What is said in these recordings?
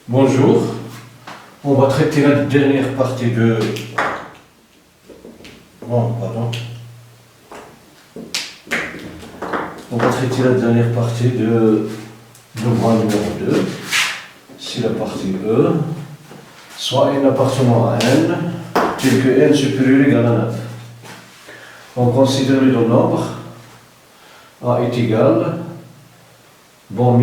Bonjour, on va traiter la dernière partie de... Bon, pardon. On va traiter la dernière partie de devoir numéro 2. Si la partie E, soit un appartement à n, tel que n supérieur ou égal à 9. On considère le nombre A est égal, bon,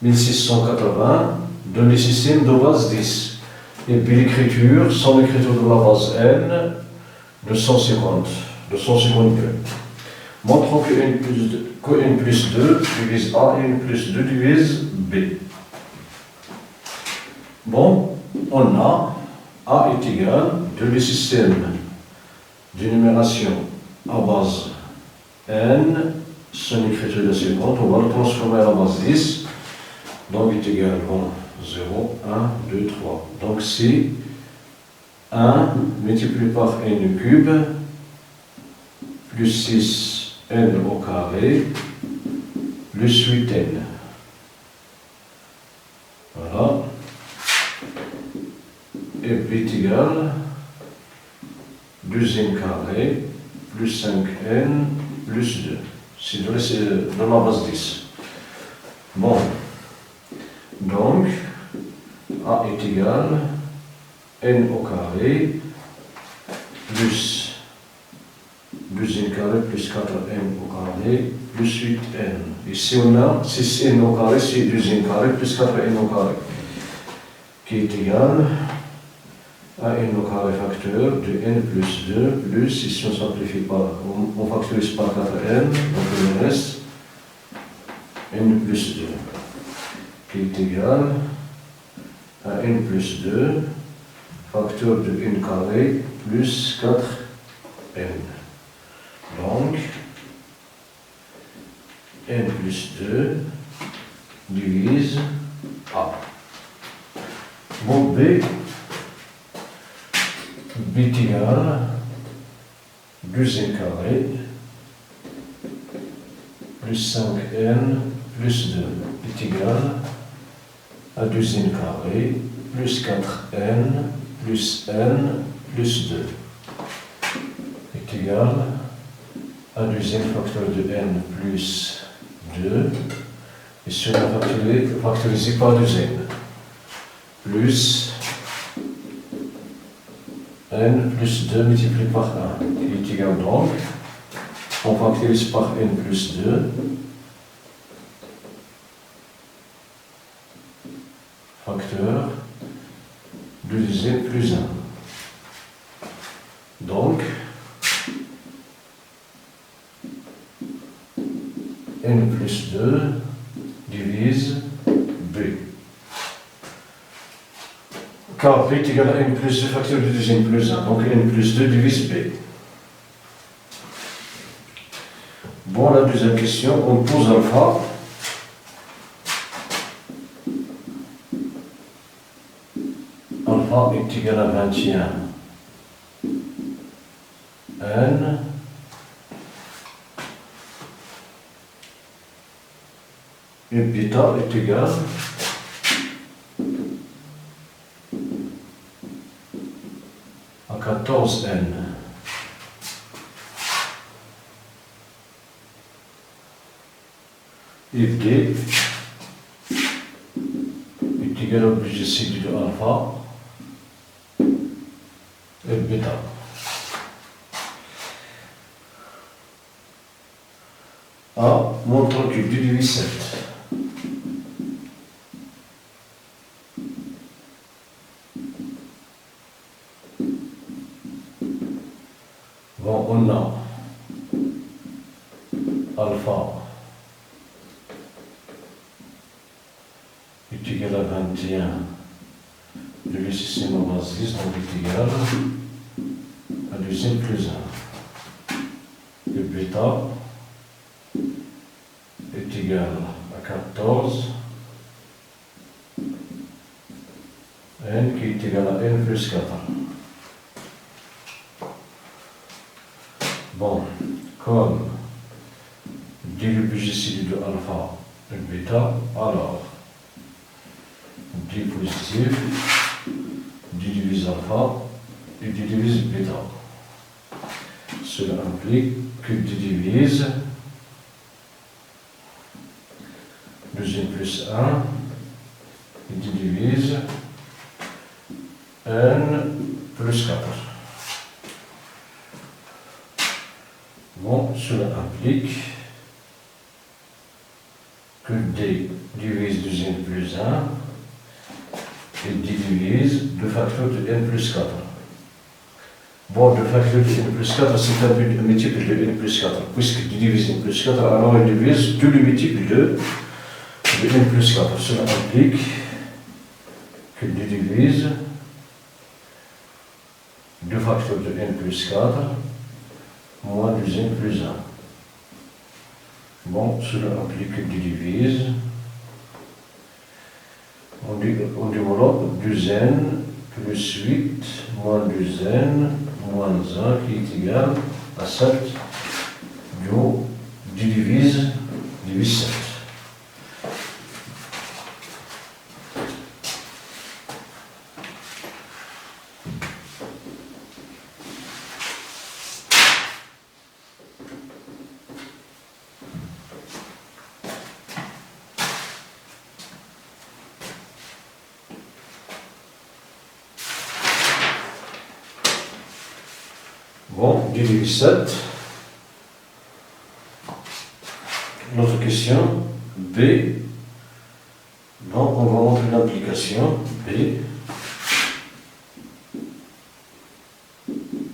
1680 de le système de base 10. Et puis l'écriture, sans l'écriture de la base n, de 152. Montrons que n plus 2 divise A et n plus 2 divise B. Bon, on a A est égal de le système de numération à base n, son écriture de seconde, on va le transformer à la base 10. Donc est égal, bon, 0, 1, 2, 3. Donc c'est 1 multiplié par n cube plus 6 n au carré plus 8n. Voilà. Et puis est égal deuxième carré plus 5n plus 2. C'est dans la base 10. Bon. Donc, A est égal n au carré plus deuxième carré plus 4n au carré plus 8n. Ici on a 6n au carré, c'est deuxième carré plus 4n au carré, qui est égal à n au carré facteur de n plus 2 plus, ici on simplifie par, on factorise par 4n, donc il reste n plus 2. Qui est égal à n plus 2, facteur de n carré plus 4n. Donc, n plus 2 divise A. Bon, B est égal deuxième carré plus 5n plus 2 est égal à deuxième carré plus 4n plus n plus 2 est égal à deuxième facteur de n plus 2, et si on a factorisé par 2n, plus n plus 2 multiplié par 1, qui est égal donc, on factorise par n plus 2, facteur de deuxième plus 1. Donc, n plus 2 divise b. Car b est égal à n plus 2 facteur de deuxième plus 1. Donc n plus 2 divise b. Bon, la deuxième question, on pose alpha. Alpha est égal à 21 n et bêta est égal à 14n. Et d est égal au obligé C de alpha et bêta. A montre que 2 divise 7. Bon, on a alpha est égal à 21 de le système à base 10, donc est égal à deuxième plus 1. Et bêta est égal à 14 n qui est égal à n plus 4. Bon, comme dès le budget de alpha et bêta, alors D positif, D divise alpha et D divise bêta. Cela implique que D divise 2n plus 1 et D divise n plus 4. Bon, cela implique que D divise 2n plus 1 et D divise 2 facteurs de n plus 4. Bon, 2 facteurs de n plus 4, c'est un multiple de n plus 4. Puisque D divise n plus 4, alors il divise tout le multiple de n plus 4. Cela implique que D divise 2 facteurs de n plus 4 moins 2n plus 1. Bon, cela implique que D divise, on développe 2n plus 8 moins 2n moins 1 qui est égal à 7. Donc, D divise 7. Bon, D divise 7. Notre question, B. Donc, on va montrer l'application B.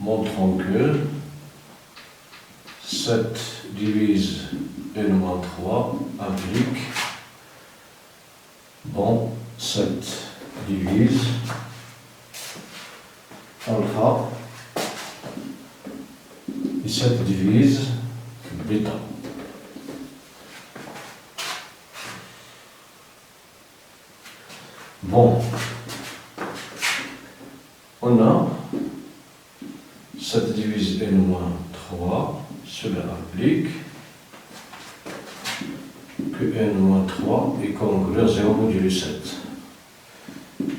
Montrons que 7 divise n moins 3 implique, bon, 7 divise alpha et 7 divise bêta. Bon, on a 7 divise n moins 3, cela implique que n moins 3 est congrue à 0 modulo 7.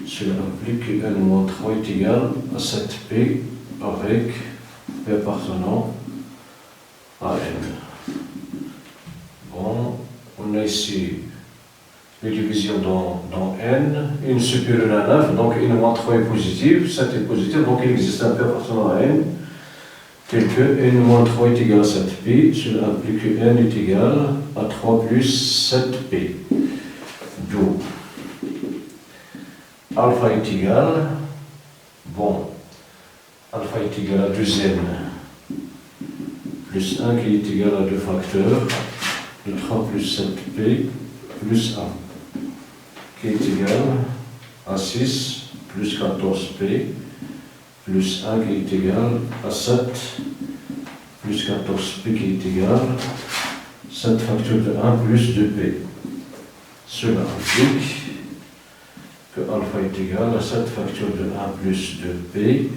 Cela implique que n moins 3 est égal à 7p avec p appartenant à n. Bon, on a ici les divisions dans n, n supérieure à 9, donc n moins 3 est positive, 7 est positif, donc il existe un p appartenant à n, tel que n moins 3 est égal à 7p, cela implique que n est égal à 3 plus 7p. Donc, alpha est égal, bon, alpha est égal à 2n plus 1 qui est égal à 2 facteurs de 3 plus 7p plus 1 qui est égal à 6 plus 14p plus 1 qui est égal à 7 plus 14p qui est égal à 7 facteurs de 1 plus 2p. Cela implique que alpha est égal à 7 facteurs de 1 plus 2p.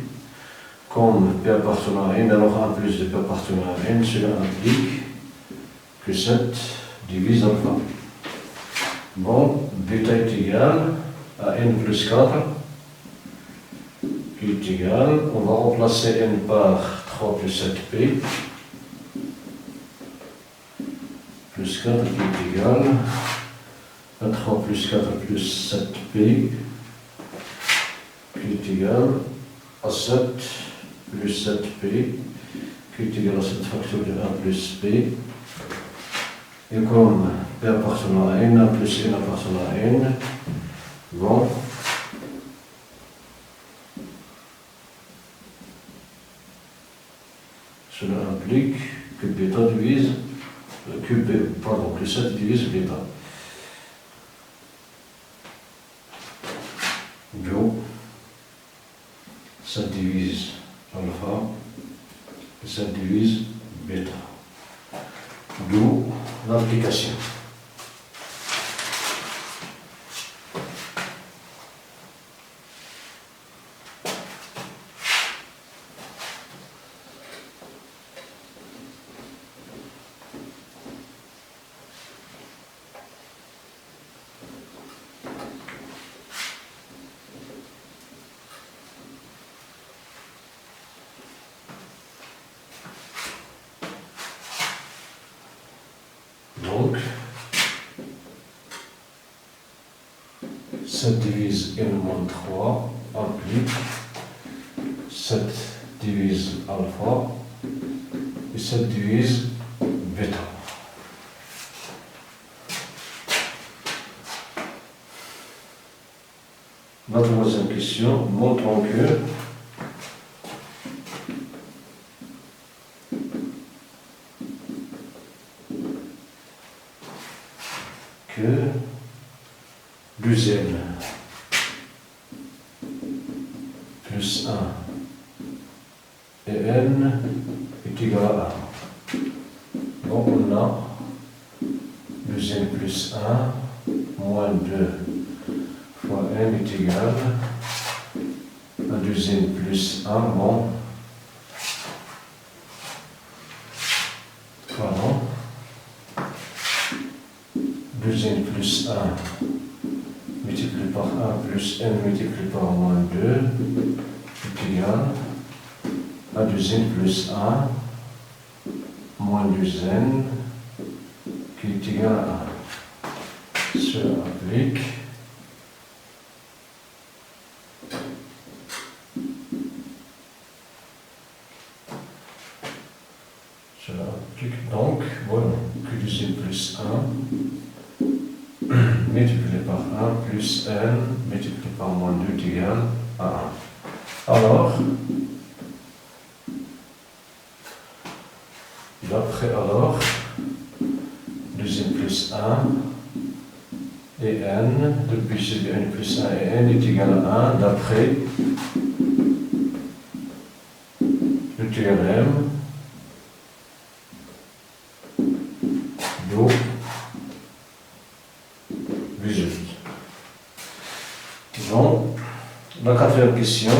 Comme p appartenant à n, alors 1 plus de p appartenant à n, cela implique que 7 divise alpha. Bon, bêta est égal à n plus 4, qui est égal, on va remplacer n par 3 plus 7p, plus 4 qui est égal à 3 plus 4 plus 7p, qui est égal à 7 plus 7p, qui est égal à 7 facteurs de 1 plus p, et comme p appartenant à n, 1 plus n appartenant à n, bon, cela implique que bêta divise, que 7 divise bêta. Donc, 7 divise alpha et 7 divise bêta. D'où l'application. Donc, 7 divise n-3 implique 7 divise alpha et 7 divise bêta. La troisième question, montrons que l'usine plus 1 et n est égal à 1. Donc on a l'usine plus 1 moins 2 fois n est égal à l'usine plus 1 moins l'usine plus 1 multiplié par 1 plus n multiplié par moins 2 est égal à 2n plus 1 moins 2n qui est égal à 1. Cela applique donc, voilà, que 2n plus 1 multiplié par 1 plus n multiplié par moins 2 est égal à 1. Alors, d'après 2n plus 1 et n, depuis c'est n plus 1 et n est égal à 1, d'après le théorème d'où résulte. Donc, la quatrième question,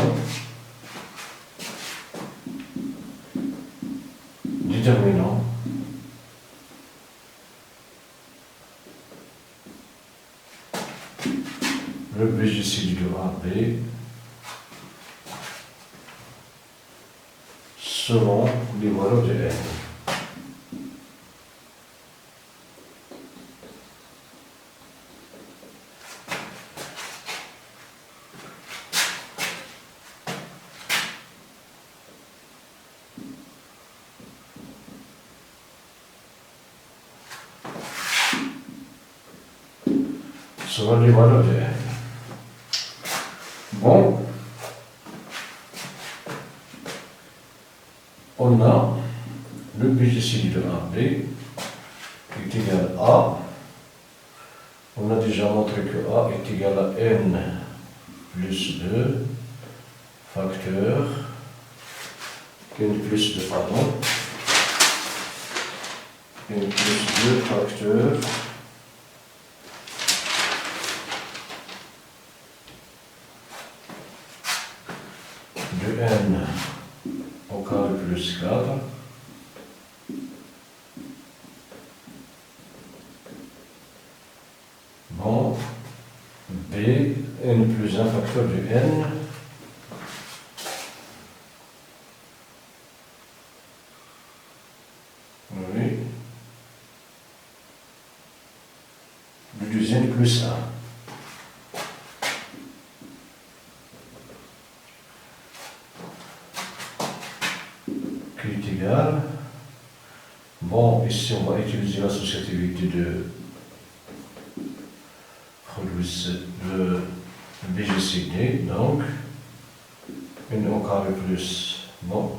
déterminant le BGC de AB selon les valeurs de n. Selon les valeurs de n. Bon, on a le BGC de AB qui est égal à, on a déjà montré que A est égal à n plus 2 facteur n plus 2, pardon, n plus 2 facteur de n au carré plus 4 bon b n plus 1 facteur de n oui le deuxième plus 1 qui est égal. Bon, ici on va utiliser l'associativité de le BGCD, donc n au carré plus, bon,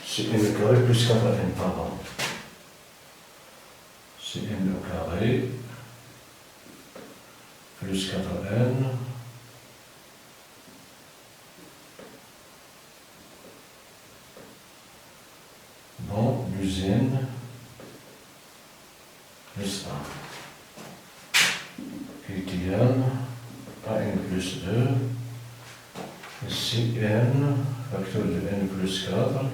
c'est n au carré plus 4n, pardon, c'est n au carré plus 4n bon, l'usine plus 1 qui est égal à n plus 2 ici n facteur de n plus 4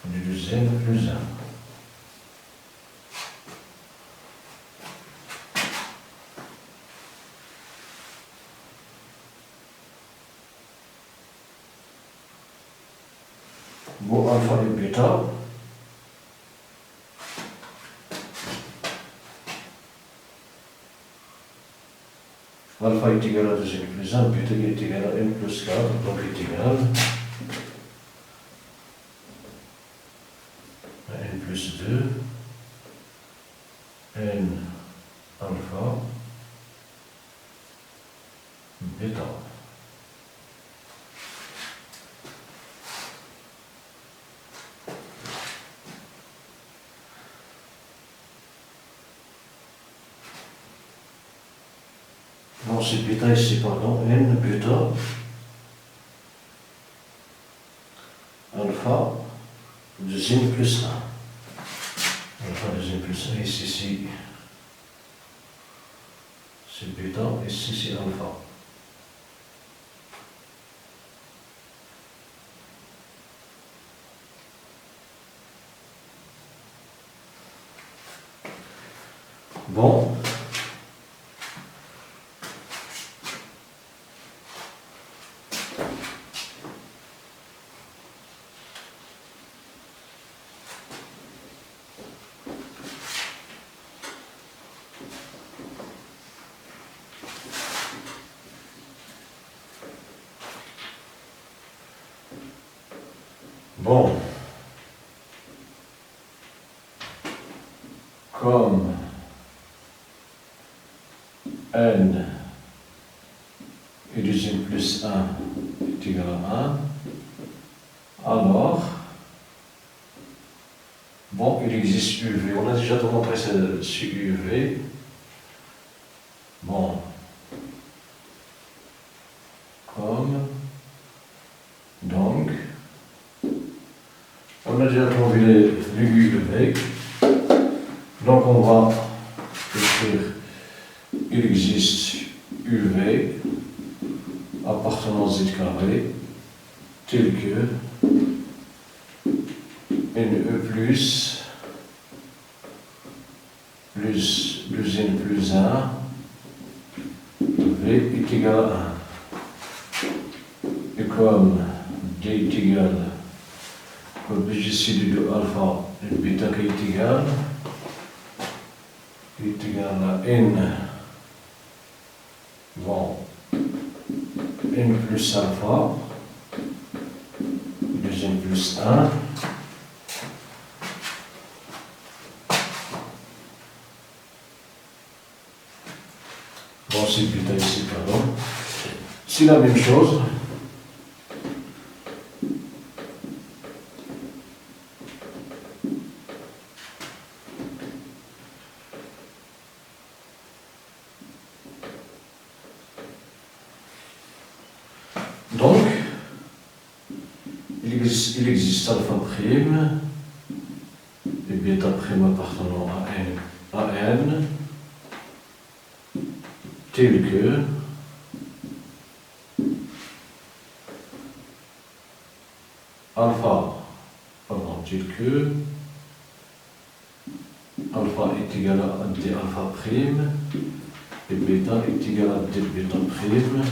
de l'usine plus 1. wo alpha et bêta alpha est égal à 2n plus 1, bêta est égal à n plus 4, donc est égal à n plus 2, n alpha, bêta. Non, c'est bêta ici, pardon, n bêta alpha 2n plus 1. Alpha 2n plus 1, ici c'est bêta, ici c'est alpha. Bon. Bon, comme n et 2n plus 1 est égal à 1, alors, bon, il existe UV. On a déjà montré sur UV. Bon, comme, donc, on a déjà trouvé les UV. Donc on va écrire, il existe UV appartenant à Z carré tel que NE plus 2n plus 1 V est égal à 1. Et comme D est égal, comme BGC de alpha et bêta qui est égal à n, bon, n plus alpha, 2n plus 1, bon, c'est bêta ici, pardon, c'est la même chose. Donc, il existe alpha prime et bêta prime appartenant à n tel que alpha est égal à d alpha prime et bêta est égal à d bêta prime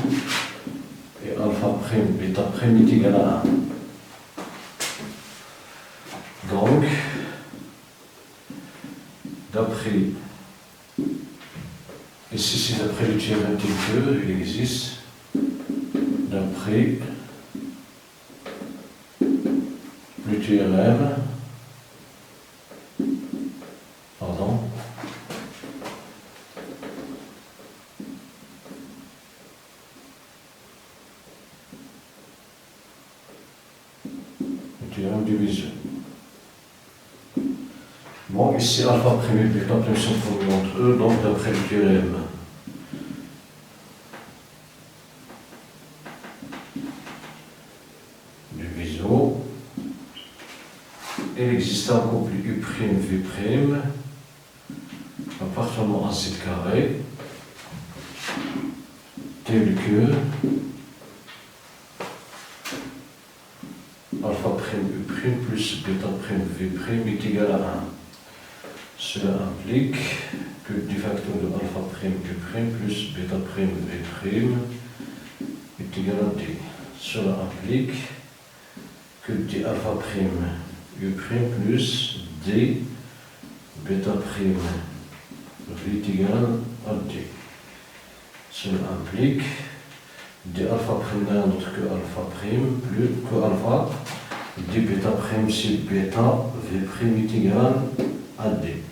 et alpha prime bêta prime est égal à 1. Donc, d'après, ici c'est d'après le théorème tel que il existe, d'après le théorème, pardon, le théorème de division. Bon, ici alpha prime et bêta prime sont formés entre eux, donc d'après le théorème du Viso, il existe un couple U', V' appartenant à Z carré, tel que alpha prime U' plus bêta prime V' est égal à 1. Cela implique que du facteur de alpha prime U' plus bêta prime V' est égal à D. Cela implique que d alpha prime U prime plus D bêta prime est égal à D. Cela implique D alpha prime d'un autre que alpha prime plus que alpha D bêta prime sur bêta V prime est égal à D.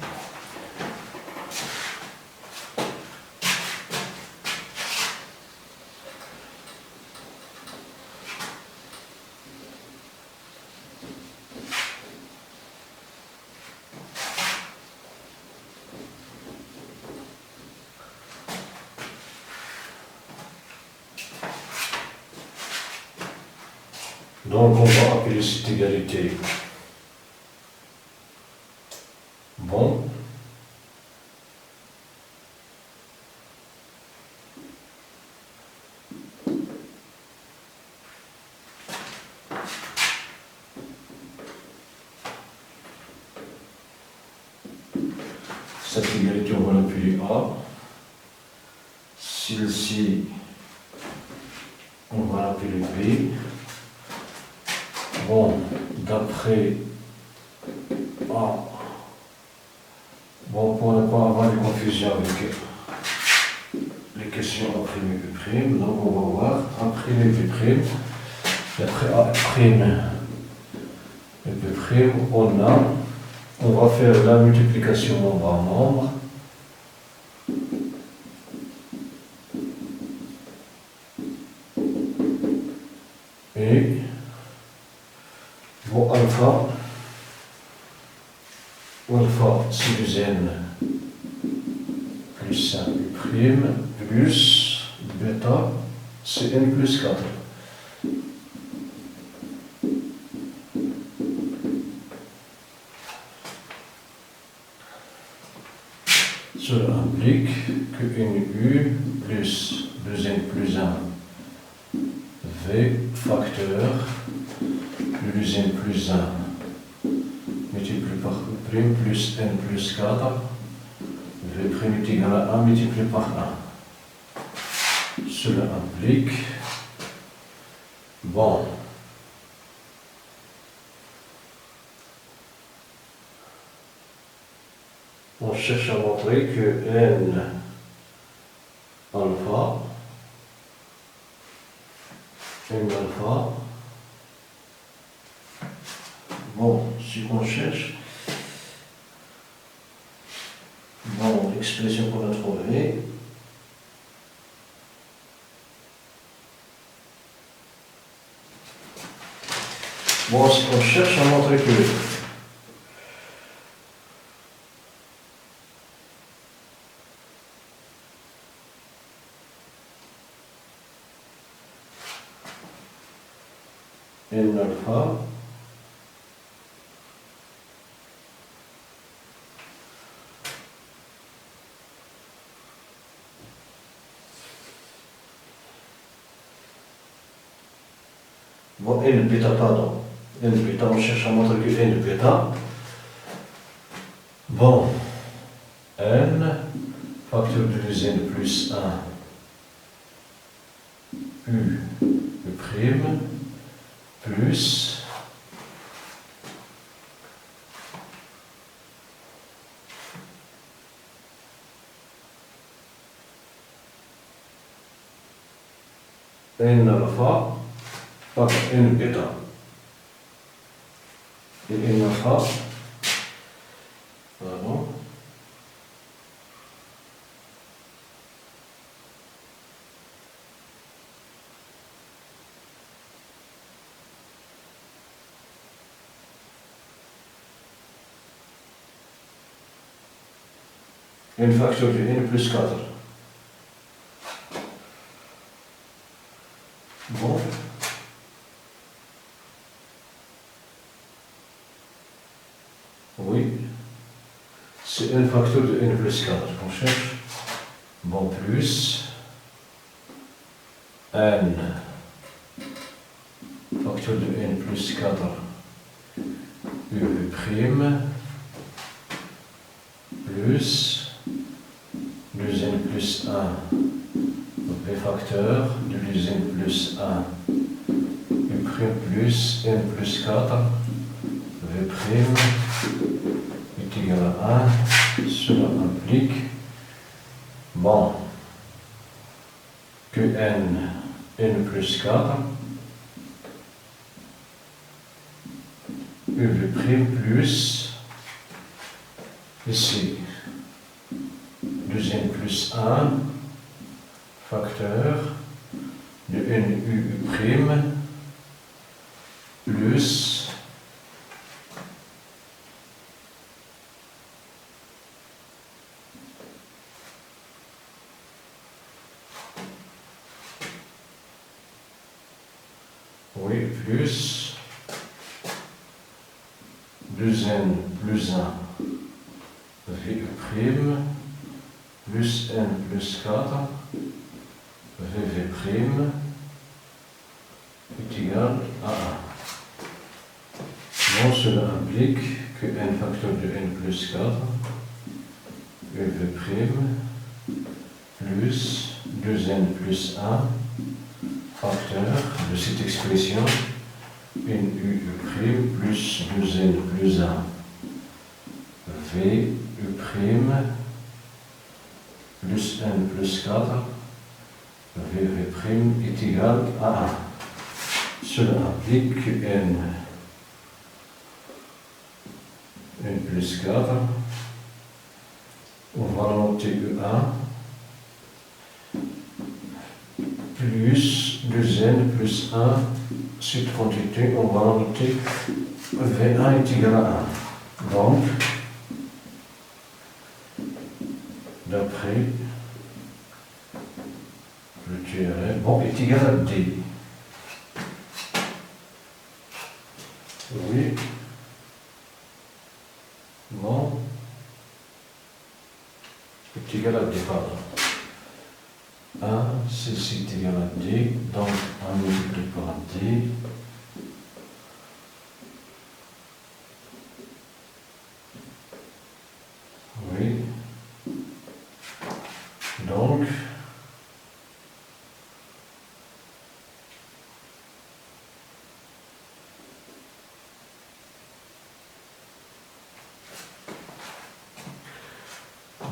Donc on va appeler cette égalité bon. Cette égalité on va l'appeler A. Celle-ci on va l'appeler B. Bon, d'après A, bon, pour ne pas avoir de confusion avec les questions A' et B', donc on va voir A' et B', et après A' et B', on va faire la multiplication nombre en nombre. Et bon, alpha c'est du n plus 5 U' plus bêta c'est n plus 4. Cela implique que NU plus 2n plus 1 V facteur de 2n plus 1 multiplié par U' plus n plus 4 V' est égal à 1 multiplié par 1. Cela implique, bon, on cherche à montrer que n alpha bon, si on cherche, bon, l'expression qu'on a trouvée, bon, si on cherche à montrer que n alpha bon, n bêta, pardon, n bêta, on cherche à montrer que n bêta, bon, n facteur de 2n plus 1 U prime plus n alpha par n bêta et n alpha, pardon, n facteur de n plus 4. Bon. Oui. C'est n facteur de n plus 4 qu'on cherche. Bon, plus n facteur de n plus 4 U prime plus 2n plus 1 V facteur de 2n plus 1 U plus n plus 4, v' est égal à 1, cela implique, bon, que n plus 4, uv' plus, ici, 2n plus 1, facteur de nu prime plus plus 2n plus 1 v' plus n plus 4 v' est égal à 1. Bon, cela implique que n facteur de n plus 4 v' plus 2n plus 1 facteur de cette expression nu' plus 2n plus 1 v' plus n plus 4 v' est égal à 1. Cela implique que n plus 4, on va noter E1, plus 2n plus 1, cette quantité, on va noter V1 est égal à 1. Donc, d'après le théorème, bon, est égal à D. Oui. Bon. Est égal à D, pardon. 1, ceci est égal à D, donc 1 multiplié par D. Oui. Donc,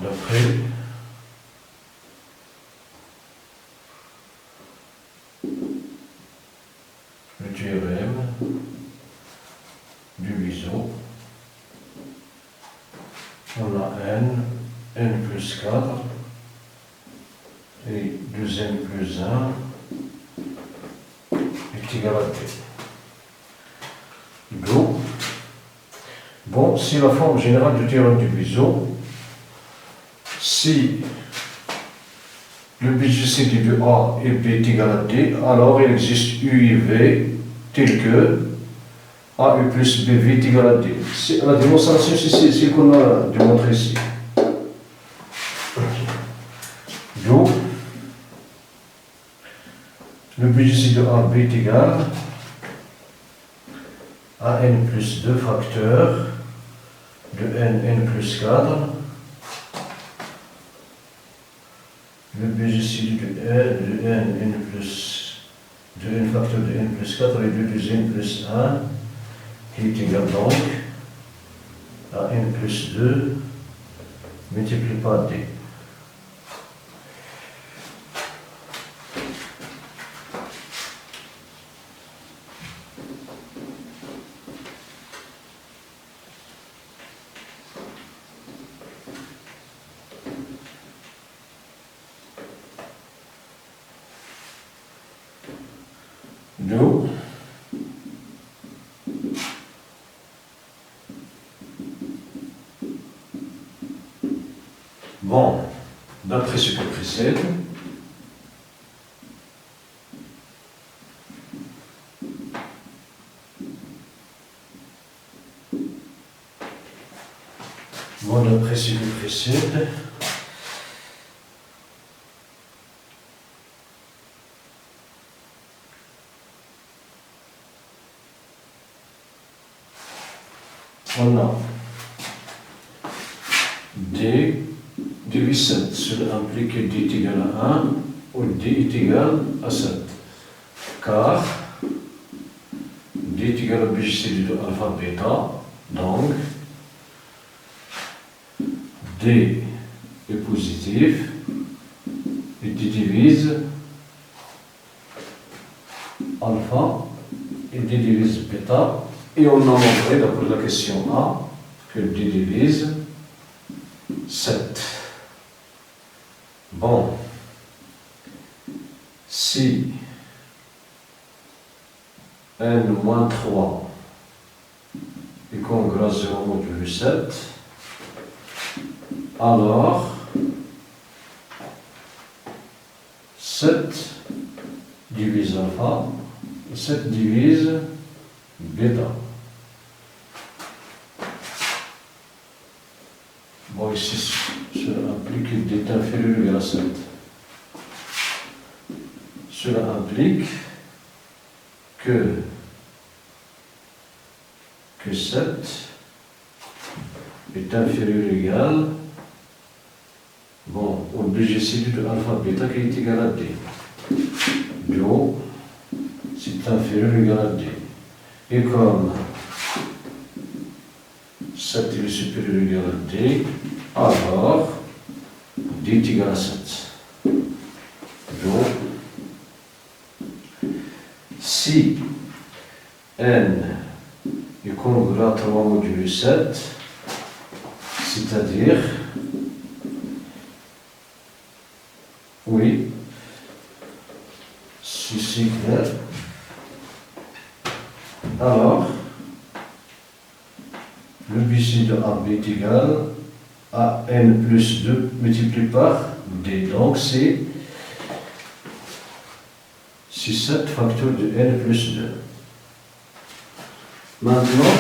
d'après le théorème du Wieso, on a n plus 4 et 2n plus 1 est égal à t. Go. Bon, si la forme générale du théorème du Wieso, si le BGCD de A et B est égal à D, alors il existe U et V tel que AU plus BV est égal à D. La démonstration, c'est ce qu'on a démontré ici. Donc, le BGCD de A et B est égal à n plus 2 facteurs de n plus 4. Le BGCD de n plus 2 n facteur de n plus 4 et de 2n plus 1 qui est égal donc à n plus 2 multiplié par d. Do. Bon, d'après ce que précède, on a D de 7, cela implique que D est égal à 1 ou D est égal à 7, car D est égal à BGC de alpha bêta, donc D est positif et D divise alpha et D divise bêta, et on a montré d'après la question A que D divise 7. Bon, si n moins 3 est congrue à 0 modulo 7, alors 7 divise alpha, 7 divise bêta. Bon, ici, cela implique que D est inférieur ou égal à 7. Cela implique que 7 est inférieur ou égal, bon, au BGC de alpha bêta qui est égal à D. Do, c'est inférieur ou égal à D. Et comme 7 est supérieur ou égal à D, alors D est égal à 7. Donc, si n est congrue à 3 modulo 7, c'est-à-dire, oui, si c'est clair, alors le BC de AB est égal à n plus 2 multiplié par D. Donc c'est 7 facteur de n plus 2. Maintenant,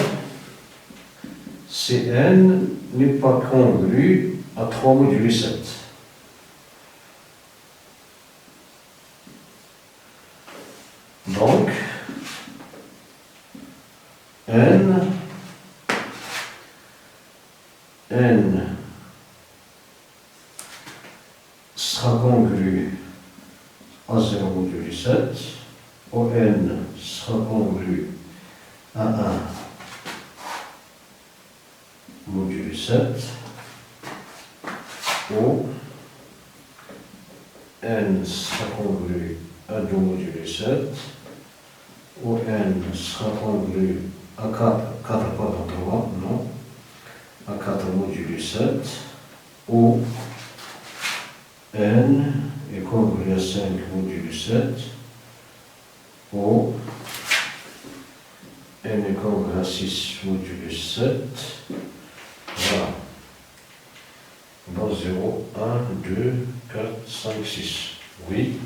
Cn n'est pas congru à 3 modulo 7. Donc, n sera congru à 0 modulo 7, ou n sera congru à 1 modulo 7, ou n sera congru à 2 modulo 7, ou n sera congru à 4 pardon, 3, non, à 4 modulo 7, ou n est congru à 5 modulo 7, ou n est congru à 6 modulo 7, voilà. Dans 0, 1, 2, 4, 5, 6. Oui.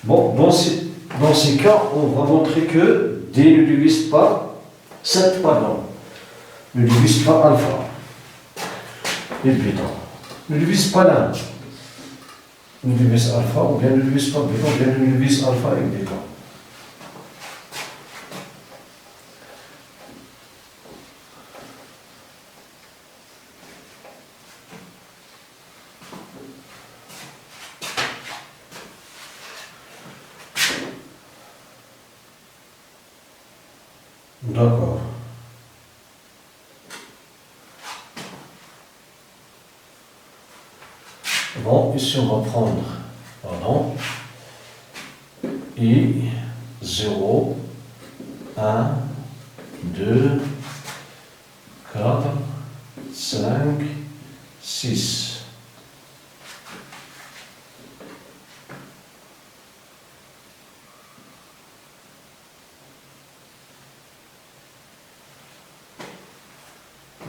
Bon, dans ces cas, on va montrer que D ne divise pas 7, pardon, ne divise pas alpha et bêta. Ne divise pas l'un. Ne divise alpha, ou bien ne divise pas bêta, ou bien ne divise alpha et bêta. D'accord. Bon, ici on va prendre, pardon, I, 0, 1, 2, 4, 5, 6.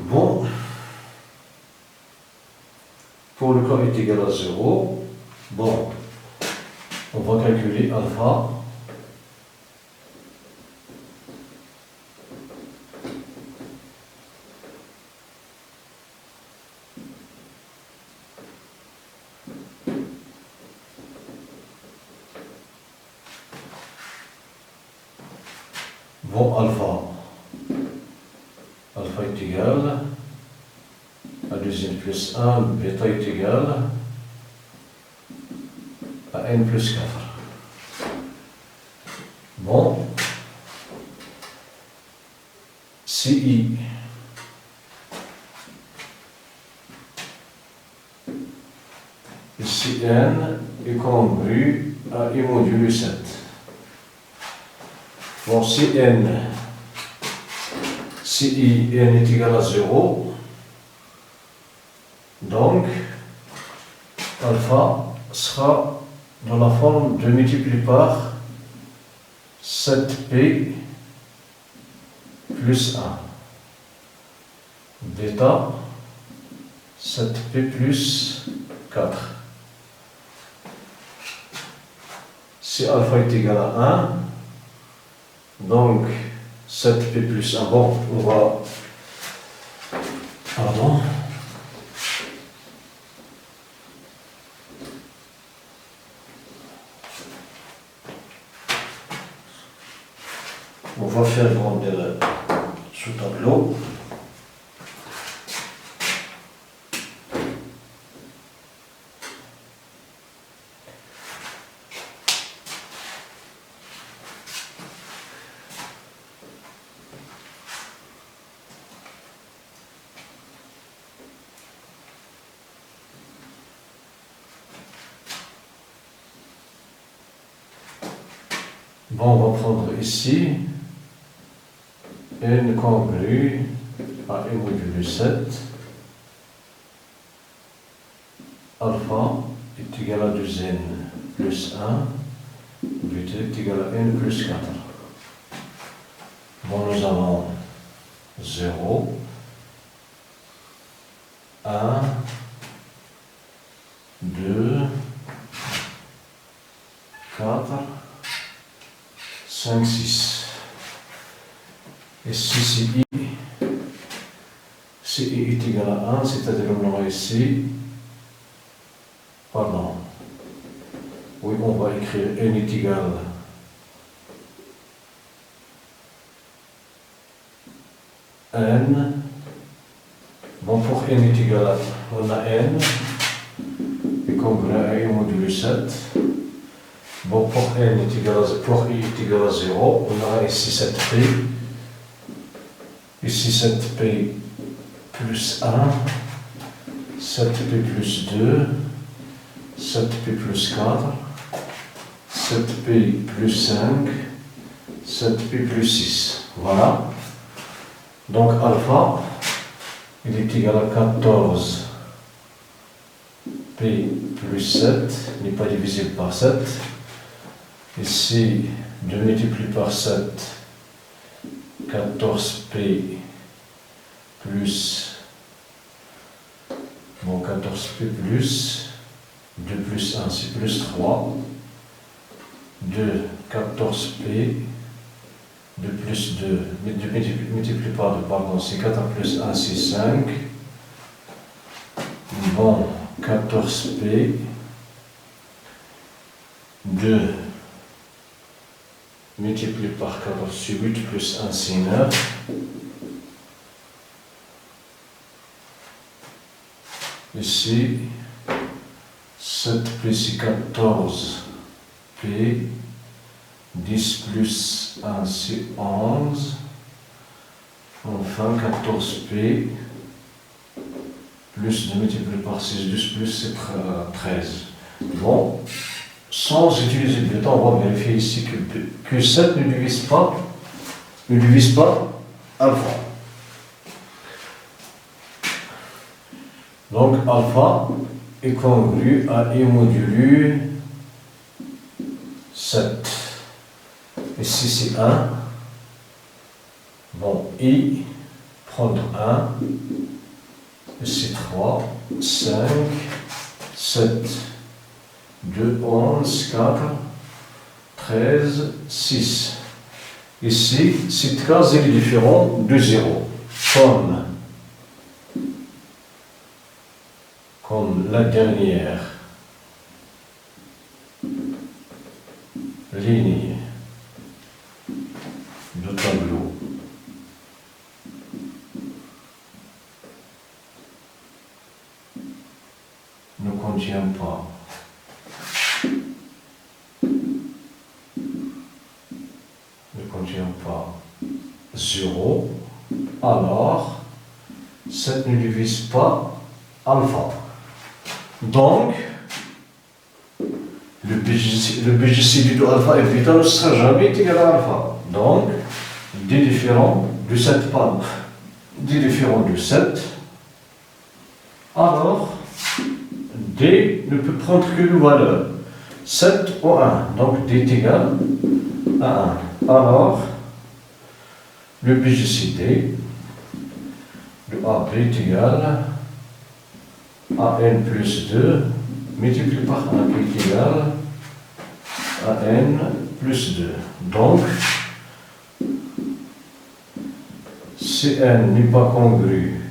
Bon, pour le cas est égal à 0, bon, on va calculer alpha. Bon, alpha est égal à 2 n plus 1, bêta est égal à n plus 4. Bon, CI ici n est congru à I modulo 7. Bon, si I n est égal à 0, donc alpha sera dans la forme de multiplié par 7p plus 1. Bêta 7p plus 4. Si alpha est égal à 1, donc 7p plus 1, bon, on va... Pardon. On va faire grandir ce tableau. Bon, on va prendre ici n congru à I modulo 7. Alpha est égal à 2n plus 1. Bêta est égal à n plus 4. Bon, nous avons 0, 1, 2, 4, 5, 6. Et si I est égal à 1, c'est-à-dire on aura ici, pardon, oui, on va écrire n est égal à n. Bon, pour n est égal à, on a n, et congru à I modulo 7. Bon, pour n est égal à, pour I est égal à 0, on aura ici 7p. Ici 7p plus 1, 7p plus 2, 7p plus 4, 7p plus 5, 7p plus 6. Voilà. Donc alpha, il est égal à 14 p plus 7, n'est pas divisible par 7. Ici, 2 multiplié par 7, 14p plus, bon, 14p plus 2 plus 1, c'est plus 3, 2, 14p, 2 plus 2, multiplié par 2, pardon, c'est 4 plus 1, c'est 5, bon, 14p, 2, multiplié par 14, c'est 8 plus 1, c'est 9. Ici, 7p, c'est 14p. 10 plus 1, c'est 11. Enfin, 14p. Plus 2 multiplié par 6, 12 plus, c'est 13. Bon. Sans utiliser le temps, on va vérifier ici que 7 ne divise pas alpha. Donc alpha est congru à I modulo 7. Ici c'est 1. Bon, I prendre 1. Ici 3, 5, 7. 2, 11, 4, 13, 6. Ici, cette case est différente de 0, comme la dernière ligne du tableau. Ne contient pas ne contient pas 0, alors 7 ne divise pas alpha. Donc, le BGC de alpha et bêta ne sera jamais égal à alpha. Donc, D différent de 7 pardon. D différent de 7. Alors, D ne peut prendre que une valeur 7 ou 1. Donc, D est égal à 1. Alors, le BGCD de AB est égal à n plus 2 multiplié par 1 qui est égal à n plus 2. Donc, si n n'est pas congru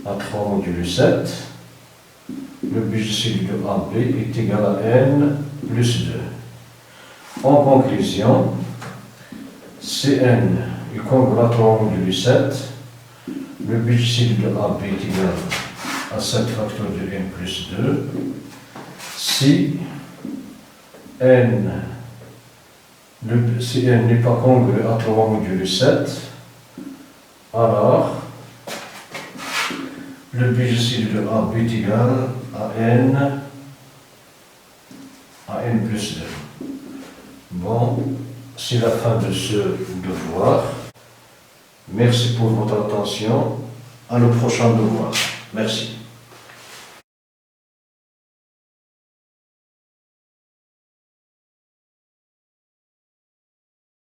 à 3 modulo 7, le BGC de AB est égal à n plus 2. En conclusion, si n est congru à 3 modulo 7, le BGC de AB est égal à 7 facteur de n plus 2. Si n n'est pas congru à 3 modulo 7, alors le BGC de AB est égal à n plus 2. Bon, c'est la fin de ce devoir. Merci pour votre attention. À le prochain devoir. Merci.